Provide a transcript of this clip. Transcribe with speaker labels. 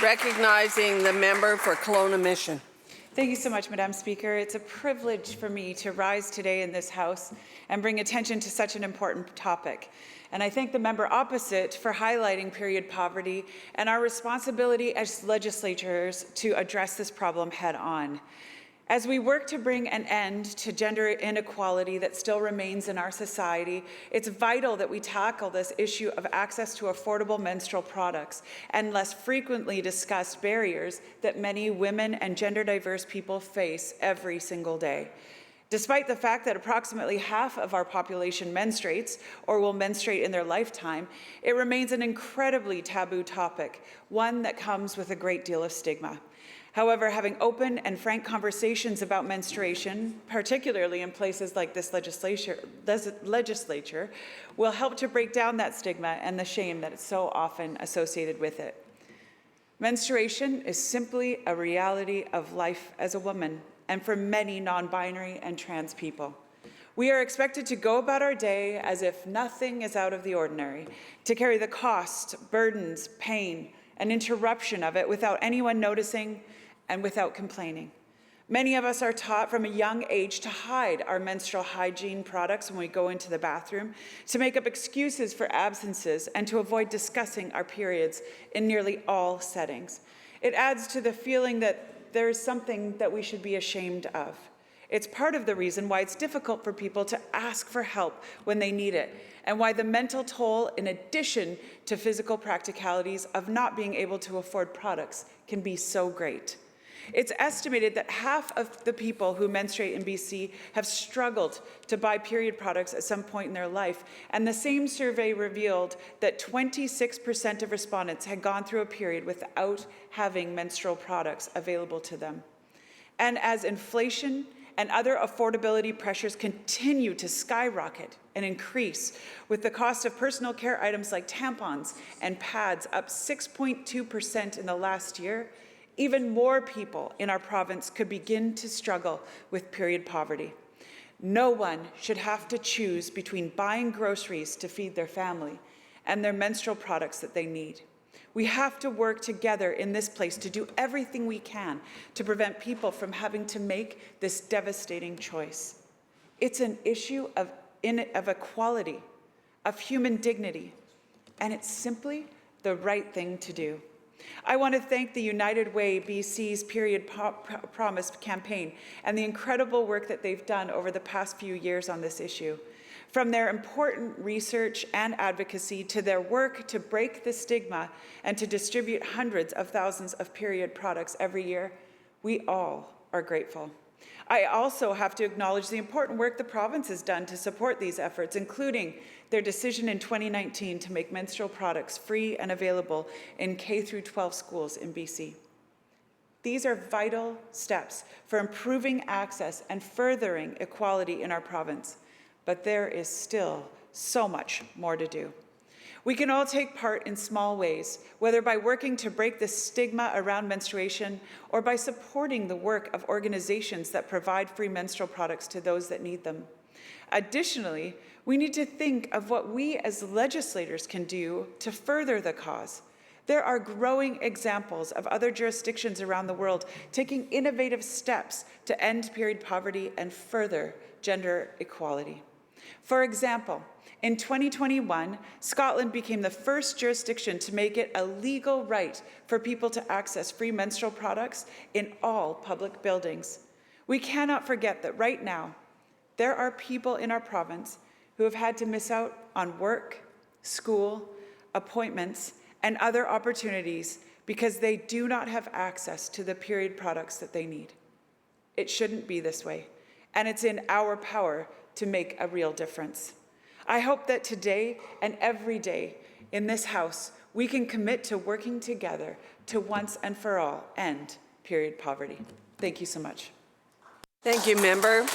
Speaker 1: Recognizing the member for Kelowna Mission.
Speaker 2: Thank you so much, Madam Speaker. It's a privilege for me to rise today in this House and bring attention to such an important topic. And I thank the member opposite for highlighting period poverty and our responsibility as legislators to address this problem head on. As we work to bring an end to gender inequality that still remains in our society, it's vital that we tackle this issue of access to affordable menstrual products and less frequently discussed barriers that many women and gender diverse people face every single day. Despite the fact that approximately half of our population menstruates or will menstruate in their lifetime, it remains an incredibly taboo topic, one that comes with a great deal of stigma. However, having open and frank conversations about menstruation, particularly in places like this legislature, will help to break down that stigma and the shame that is so often associated with it. Menstruation is simply a reality of life as a woman, and for many non-binary and trans people. We are expected to go about our day as if nothing is out of the ordinary, to carry the cost, burdens, pain, and interruption of it without anyone noticing and without complaining. Many of us are taught from a young age to hide our menstrual hygiene products when we go into the bathroom, to make up excuses for absences, and to avoid discussing our periods in nearly all settings. It adds to the feeling that there is something that we should be ashamed of. It's part of the reason why it's difficult for people to ask for help when they need it, and why the mental toll, in addition to physical practicalities of not being able to afford products, can be so great. It's estimated that half of the people who menstruate in BC have struggled to buy period products at some point in their life, and the same survey revealed that 26% of respondents had gone through a period without having menstrual products available to them. And as inflation and other affordability pressures continue to skyrocket and increase, with the cost of personal care items like tampons and pads up 6.2% in the last year, even more people in our province could begin to struggle with period poverty. No one should have to choose between buying groceries to feed their family and their menstrual products that they need. We have to work together in this place to do everything we can to prevent people from having to make this devastating choice. It's an issue of equality, of human dignity, and it's simply the right thing to do. I want to thank the United Way BC's Period Promise campaign and the incredible work that they've done over the past few years on this issue. From their important research and advocacy to their work to break the stigma and to distribute hundreds of thousands of period products every year, we all are grateful. I also have to acknowledge the important work the province has done to support these efforts, including their decision in 2019 to make menstrual products free and available in K-12 schools in BC. These are vital steps for improving access and furthering equality in our province, but there is still so much more to do. We can all take part in small ways, whether by working to break the stigma around menstruation or by supporting the work of organizations that provide free menstrual products to those that need them. Additionally, we need to think of what we as legislators can do to further the cause. There are growing examples of other jurisdictions around the world taking innovative steps to end period poverty and further gender equality. For example, in 2021, Scotland became the first jurisdiction to make it a legal right for people to access free menstrual products in all public buildings. We cannot forget that right now, there are people in our province who have had to miss out on work, school, appointments, and other opportunities because they do not have access to the period products that they need. It shouldn't be this way, and it's in our power to make a real difference. I hope that today and every day in this House, we can commit to working together to once and for all end period poverty. Thank you so much.
Speaker 1: Thank you, member.